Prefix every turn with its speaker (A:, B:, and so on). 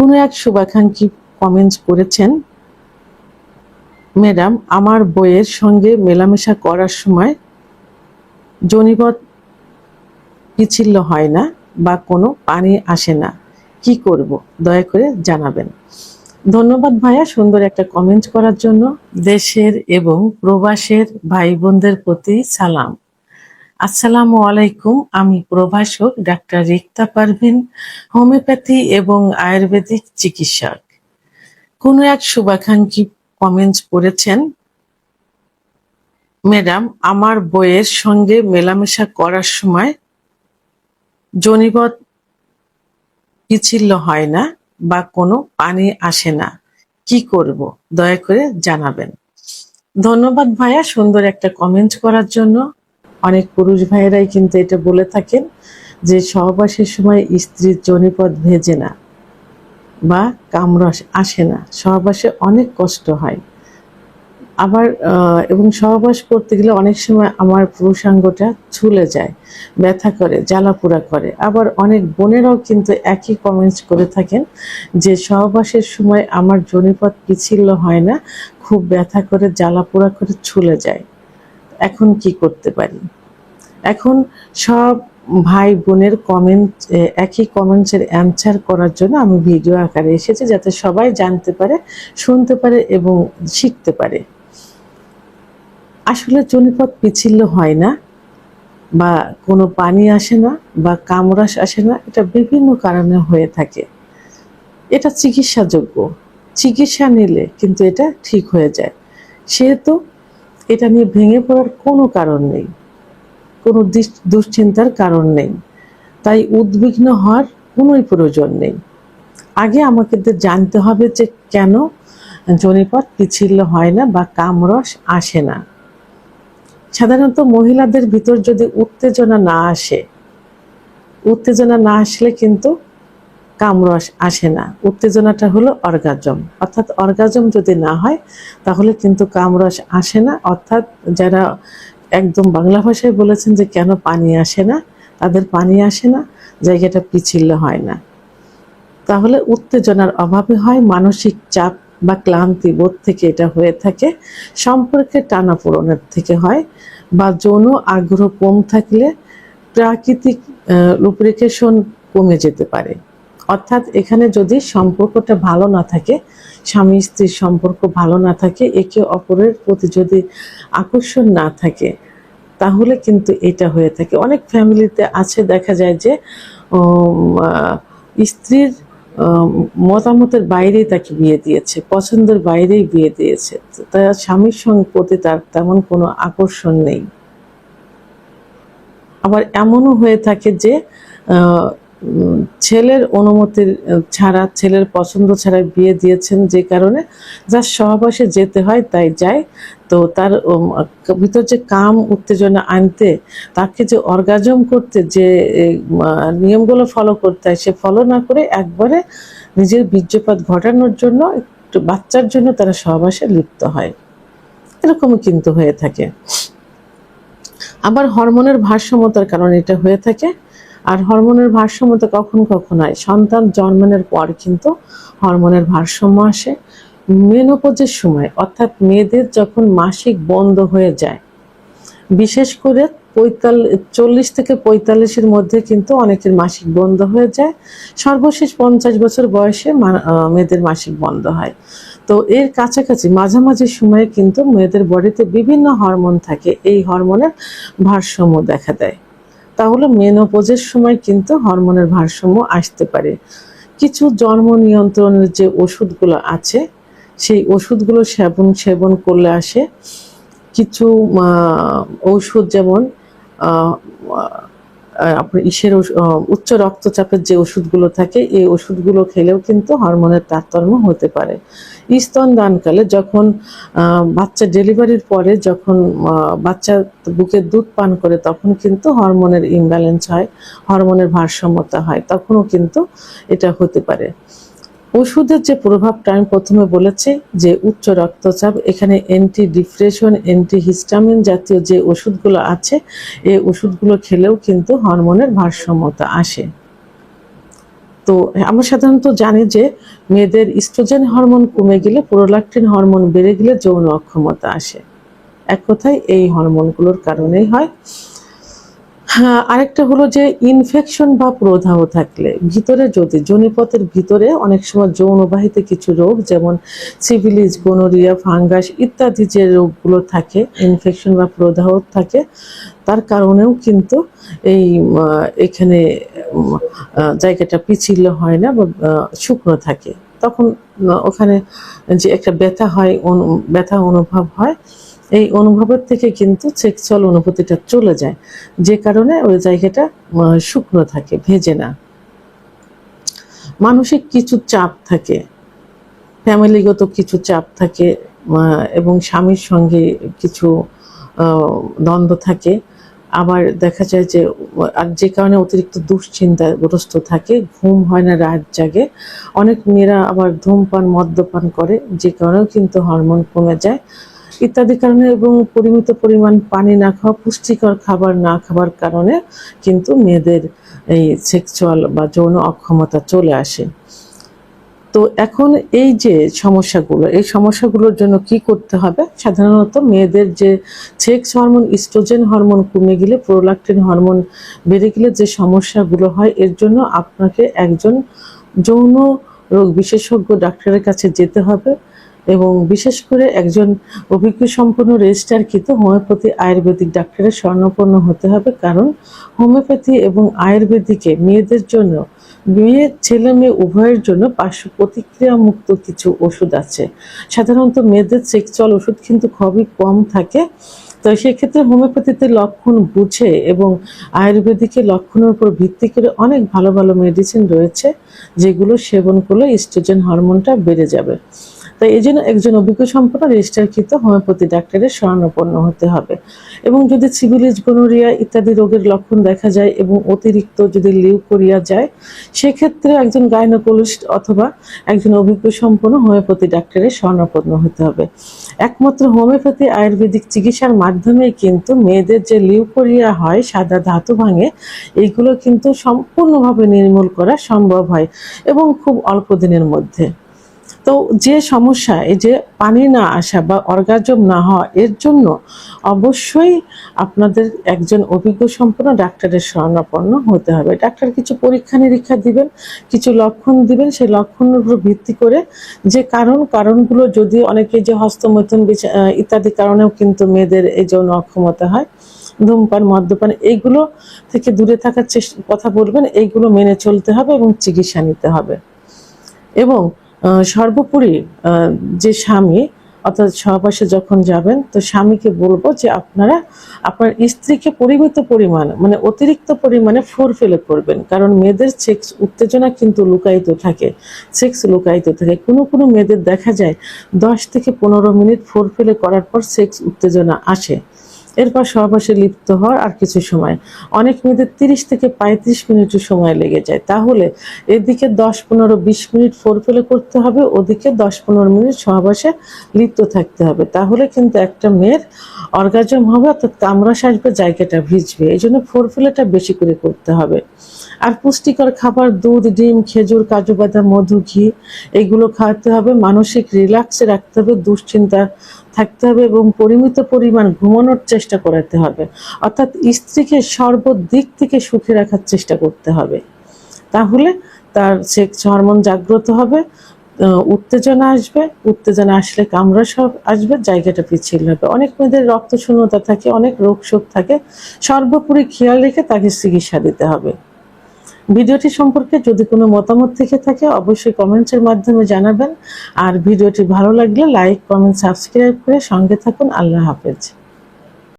A: কোনো এক শুভাকাঙ্ক্ষী কমেন্টস করেছেন, ম্যাডাম আমার বইয়ের সঙ্গে মেলামেশা করার সময় জনিপথ পিচ্ছিল হয় না বা কোনো পানি আসে না, কি করব দয়া করে জানাবেন। ধন্যবাদ ভাইয়া সুন্দর একটা কমেন্ট করার জন্য। দেশের এবং প্রবাসের ভাই বোনদের প্রতি সালাম। আসসালামু আলাইকুম। আমি প্রভাষক ডাক্তার রিক্তা পারভিন, হোমিওপ্যাথি এবং আয়ুর্বেদিক চিকিৎসক। কোনো এক শুভাকাঙ্ক্ষী কমেন্টস করেছেন, ম্যাডাম আমার বইয়ের সঙ্গে মেলামেশা করার সময় জনিপথ পিচ্ছিল হয় না বা কোনো পানি আসে না, কি করব দয়া করে জানাবেন। ধন্যবাদ ভাইয়া সুন্দর একটা কমেন্ট করার জন্য। অনেক পুরুষ ভাইয়েরাই কিন্তু এটা বলে থাকেন যে সহবাসের সময় স্ত্রীর জনিপথ ভেজে না বা কামরস আসে না, সহবাসে অনেক কষ্ট হয়। আবার এবং সহবাস করতে গেলে অনেক সময় আমার পুরুষাঙ্গটা ছুলে যায়, ব্যথা করে, জ্বালাপোড়া করে। আবার অনেক বোনেরাও কিন্তু একই কমেন্টস করে থাকেন যে সহবাসের সময় আমার জনিপথ পিচ্ছিল হয় না, খুব ব্যথা করে, জ্বালাপোড়া করে, ছুলে যায়। এখন কি করতে পারি? এখন সব ভাই বোনের কমেন্ট, একই কমেন্টসের অ্যান্সার করার জন্য আমি ভিডিও আকারে এসেছি, যাতে সবাই জানতে পারে, শুনতে পারে এবং শিখতে পারে। আসলে জনিপথ পিচ্ছিল হয় না বা কোনো পানি আসে না বা কামরাস আসে না, এটা বিভিন্ন কারণে হয়ে থাকে। এটা চিকিৎসাযোগ্য, চিকিৎসা নিলে কিন্তু এটা ঠিক হয়ে যায়। সেহেতু এটা নিয়ে ভেঙে পড়ার কোনো কারণ নেই, কোনো দুশ্চিন্তার কারণ নেই, তাই উদ্বিগ্ন হওয়ার কোনোই প্রয়োজন নেই। আগে আমাকে জানতে হবে যে কেন জনিপথ পিচ্ছিল হয় না বা কামরস আসে না। সাধারণত মহিলাদের ভিতর যদি উত্তেজনা না আসলে কিন্তু কামরস আসে না। উত্তেজনাটা হলো অর্গাজম, অর্থাৎ অর্গাজম যদি না হয় তাহলে কিন্তু কামরস আসে না। অর্থাৎ যারা একদম বাংলা ভাষায় বলেছেন যে কেন পানি আসে না, তাদের পানি আসে না, জায়গাটা পিচ্ছিল হয় না। তাহলে উত্তেজনার অভাবে হয়, মানসিক চাপ বা ক্লান্তি বোধ থেকে এটা হয়ে থাকে, সম্পর্কের টানাপোড়েনের থেকে হয়, বা যৌন আগ্রহ কম থাকলে প্রাকৃতিক লুব্রিকেশন কমে যেতে পারে। অর্থাৎ এখানে যদি সম্পর্কটা ভালো না থাকে, স্বামী স্ত্রীর সম্পর্ক ভালো না থাকে, একে অপরের প্রতি যদি আকর্ষণ না থাকে, তাহলে কিন্তু এটা হয়ে থাকে। অনেক ফ্যামিলিতে আছে, দেখা যায় যে স্ত্রীর মতামতের বাইরেই তাকে বিয়ে দিয়েছে, পছন্দের বাইরেই বিয়ে দিয়েছে, তার স্বামীর সঙ্গে প্রতি তার তেমন কোনো আকর্ষণ নেই। আবার এমনও হয়ে থাকে যে ছেলের অনুমতি ছাড়া, ছেলের পছন্দ ছাড়া বিয়ে দিয়েছেন, যে কারণে যার সহবাসে যেতে হয় তাই যায়। তো তার ভিতর যে কাম উত্তেজনা আনতে, তাকে যে অর্গাজম করতে যে নিয়মগুলো ফলো করতে হয়, সে ফলো না করে একবারে নিজের বীর্যপাত ঘটানোর জন্য, একটু বাচ্চার জন্য তারা সহবাসে লিপ্ত হয়। এরকমই কিন্তু হয়ে থাকে। আবার হরমোনের ভারসাম্যতার কারণে এটা হয়ে থাকে। আর হরমোনের ভারসাম্যতা কখন কখন হয়? সন্তান জন্মানোর পর কিন্তু হরমোনের ভারসাম্য আসে। মেনোপজের সময়, অর্থাৎ মেয়েদের যখন মাসিক বন্ধ হয়ে যায়, বিশেষ করে 40 থেকে 45-এর মধ্যে কিন্তু অনেকের মাসিক বন্ধ হয়ে যায়। সর্বশেষ 50 বছর বয়সে মেয়েদের মাসিক বন্ধ হয়। তো এর কাছাকাছি মাঝামাঝি সময়ে কিন্তু মেয়েদের বডিতে বিভিন্ন হরমোন থাকে, এই হরমোনের ভারসাম্য দেখা দেয়। তাহলে মেনোপজের সময় কিন্তু হরমোনের ভারসাম্য আসতে পারে। কিছু জন্ম নিয়ন্ত্রণের যে ওষুধগুলো আছে, সেই ওষুধগুলো সেবন করলে আসে। কিছু ঔষধ, যেমন আপনার উচ্চ রক্তচাপের যে ওষুধগুলো থাকে, এই ওষুধগুলো খেলেও কিন্তু হরমোনের তারতম্য হতে পারে। স্তনদানকালে, যখন বাচ্চা ডেলিভারির পরে, যখন বাচ্চা বুকের দুধ পান করে, তখন কিন্তু হরমোনের ইমব্যালেন্স হয়, হরমোনের ভারসাম্যতা হয়, তখনও কিন্তু এটা হতে পারে। ওষুধের যে প্রভাবটা আমি প্রথমে বলেছি যে উচ্চ রক্তচাপ, এখানে অ্যান্টি ডিপ্রেশন, অ্যান্টি হিস্টামিন জাতীয় যে ওষুধগুলো আছে, এই ওষুধগুলো খেলেও কিন্তু হরমোনের ভারসাম্যতা আসে। তো তো আমরা সাধারণত জানি যে মেয়েদের ইস্ট্রোজেন হরমোন কমে গেলে, প্রোলাক্টিন হরমোন বেড়ে গেলে যৌন অক্ষমতা আসে। এক কথায় এই হরমোনগুলোর কারণেই হয়। হ্যাঁ, আরেকটা হলো যে ইনফেকশন বা প্রদাহ থাকলে, ভিতরে যদি যোনিপথের ভিতরে অনেক সময় যৌনবাহিত কিছু রোগ যেমন সিফিলিস, গোনোরিয়া, ফাঙ্গাস ইত্যাদি যে রোগগুলো থাকে, ইনফেকশন বা প্রদাহ থাকে, তার কারণেও কিন্তু এই এখানে জায়গাটা পিচ্ছিল হয় না বা শুকনো থাকে। তখন ওখানে যে একটা ব্যথা হয়, ব্যথা অনুভব হয়, এই অনুভবের থেকে কিন্তু সেক্সুয়াল অনুভূতিটা চলে যায়, যে কারণে ওই জায়গাটা শুকনো থাকে, ভেজে না। মানসিক কিছু চাপ থাকে, ফ্যামিলিগত কিছু চাপ থাকে, এবং স্বামীর সঙ্গে কিছু দ্বন্দ্ব থাকে। আবার দেখা যায় যে আর যে কারণে অতিরিক্ত দুশ্চিন্তাগ্রস্ত থাকে, ঘুম হয় না, রাত জাগে। অনেক মেয়েরা আবার ধূমপান, মদ্যপান করে, যে কারণেও কিন্তু হরমোন কমে যায় ইত্যাদি কারণে, এবং পরিমিত পরিমাণ পানি না খাওয়া, পুষ্টিকর খাবার না খাবার কারণে কিন্তু মেয়েদের এই সেক্সুয়াল বা যৌন অক্ষমতা চলে আসে। তো এখন এই যে সমস্যাগুলো, এই সমস্যাগুলোর জন্য কি করতে হবে? সাধারণত মেয়েদের যে সেক্স হরমোন, ইস্ট্রোজেন হরমোন কমে গেলে, প্রোলাক্টিন হরমোন বেড়ে গেলে যে সমস্যাগুলো হয়, এর জন্য আপনাকে একজন যৌন রোগ বিশেষজ্ঞ ডাক্তারের কাছে যেতে হবে, এবং বিশেষ করে একজন অভিজ্ঞ সম্পন্ন রেজিস্ট্রারকৃত হোমিওপ্যাথি আয়ুর্বেদিক ডাক্তারের শরণাপন্ন হতে হবে। কারণ হোমিওপ্যাথি এবং আয়ুর্বেদিকে মেয়েদের জন্য, মেয়ে ছেলে মেয়ে উভয়ের জন্য পার্শ্ব প্রতিক্রিয়া মুক্ত কিছু ওষুধ আছে। সাধারণত মেয়েদের সেক্সুয়াল ওষুধ কিন্তু খুবই কম থাকে। তো সেক্ষেত্রে হোমিওপ্যাথিতে লক্ষণ বুঝে এবং আয়ুর্বেদিকের লক্ষণের উপর ভিত্তি করে অনেক ভালো ভালো মেডিসিন রয়েছে, যেগুলো সেবন করলে ইস্ট্রোজেন হরমোনটা বেড়ে যাবে। তাই এই জন্য একজন অভিজ্ঞ সম্পন্ন রেজিস্ট্রারকৃত হোমিওপ্যাথি ডাক্তারের শরণাপন্ন হতে হবে। এবং যদি সিফিলিস, গোনোরিয়া ইত্যাদি রোগের লক্ষণ দেখা যায় এবং অতিরিক্ত যদি লিউকোরিয়া যায়, সেক্ষেত্রে একজন গাইনোকোলজিস্ট অথবা একজন অভিজ্ঞ সম্পন্ন হোমিওপ্যাথি ডাক্তারের শরণাপন্ন হতে হবে। একমাত্র হোমিওপ্যাথি আয়ুর্বেদিক চিকিৎসার মাধ্যমে কিন্তু মেয়েদের যে লিউকোরিয়া হয়, সাদা ধাতু ভাঙে, এইগুলো কিন্তু সম্পূর্ণভাবে নির্মূল করা সম্ভব হয়, এবং খুব অল্প দিনের মধ্যে। তো যে সমস্যা, এই যে পানি না আসা বা অর্গাজম না হওয়া, এর জন্য অবশ্যই আপনাদের একজন অভিজ্ঞ সম্পন্ন ডাক্তারের শরণাপন্ন হতে হবে। ডাক্তার কিছু পরীক্ষা নিরীক্ষা দিবেন, কিছু লক্ষণ দিবেন, সেই লক্ষণের উপর ভিত্তি করে যে কারণগুলো, যদি অনেকে যে হস্তমৈথুন ইত্যাদি কারণেও কিন্তু মেয়েদের এই যৌন অক্ষমতা হয়, ধূমপান, মদ্যপান, এইগুলো থেকে দূরে থাকার কথা বলবেন। এইগুলো মেনে চলতে হবে এবং চিকিৎসা নিতে হবে। এবং সর্বোপরি যে স্বামী অর্থাৎ সহবাসে যখন যাবেন, তো স্বামীকে বলবো যে আপনারা আপনার স্ত্রীকে পরিমিত পরিমাণ, মানে অতিরিক্ত পরিমাণে ফোরফেলে করবেন। কারণ মেয়েদের সেক্স উত্তেজনা কিন্তু লুকায়িত থাকে, সেক্স লুকায়িত থাকে। কোনো কোনো মেয়েদের দেখা যায় 10 থেকে 15 মিনিট ফোরফেলে করার পর সেক্স উত্তেজনা আসে, এরপর সহবাসে লিপ্ত হওয়ার আর কিছু সময়, অনেক মেয়েদের 30 থেকে 35 মিনিটের সময় লেগে যায়। তাহলে এদিকে 10-15-20 মিনিট ফোরফেলে করতে হবে, ওদিকে 10-15 মিনিট সহবাসে লিপ্ত থাকতে হবে। তাহলে কিন্তু একটা মেয়ের অর্গাজম হবে, অর্থাৎ কামড়াস আসবে, জায়গাটা ভিজবে। এই জন্য ফোরফেলেটা বেশি করে করতে হবে। আর পুষ্টিকর খাবার, দুধ, ডিম, খেজুর, কাজু বাদাম, মধু, ঘি, এগুলো খাওয়াতে হবে। মানসিক রিল্যাক্সে রাখতে হবে, দুশ্চিন্তা থাকতে হবে, এবং পরিমিত পরিমাণ ঘুমানোর চেষ্টা করাতে হবে। অর্থাৎ স্ত্রীকে সর্বদিক থেকে সুখে রাখার চেষ্টা করতে হবে। তাহলে তার সেক্স হরমোন জাগ্রত হবে, উত্তেজনা আসবে, উত্তেজনা আসলে কামড়াস আসবে, জায়গাটা পিচ্ছিল হবে। অনেক মেয়েদের রক্ত শূন্যতা থাকে, অনেক রোগ শোক থাকে। সর্বোপরি খেয়াল রেখে তাকে চিকিৎসা দিতে হবে। ভিডিওটি সম্পর্কে যদি কোনো মতামত থেকে থাকে অবশ্যই কমেন্টসের মাধ্যমে জানাবেন। আর ভিডিওটি ভালো লাগলে লাইক, কমেন্ট, সাবস্ক্রাইব করে সঙ্গে থাকুন। আল্লাহ হাফেজ।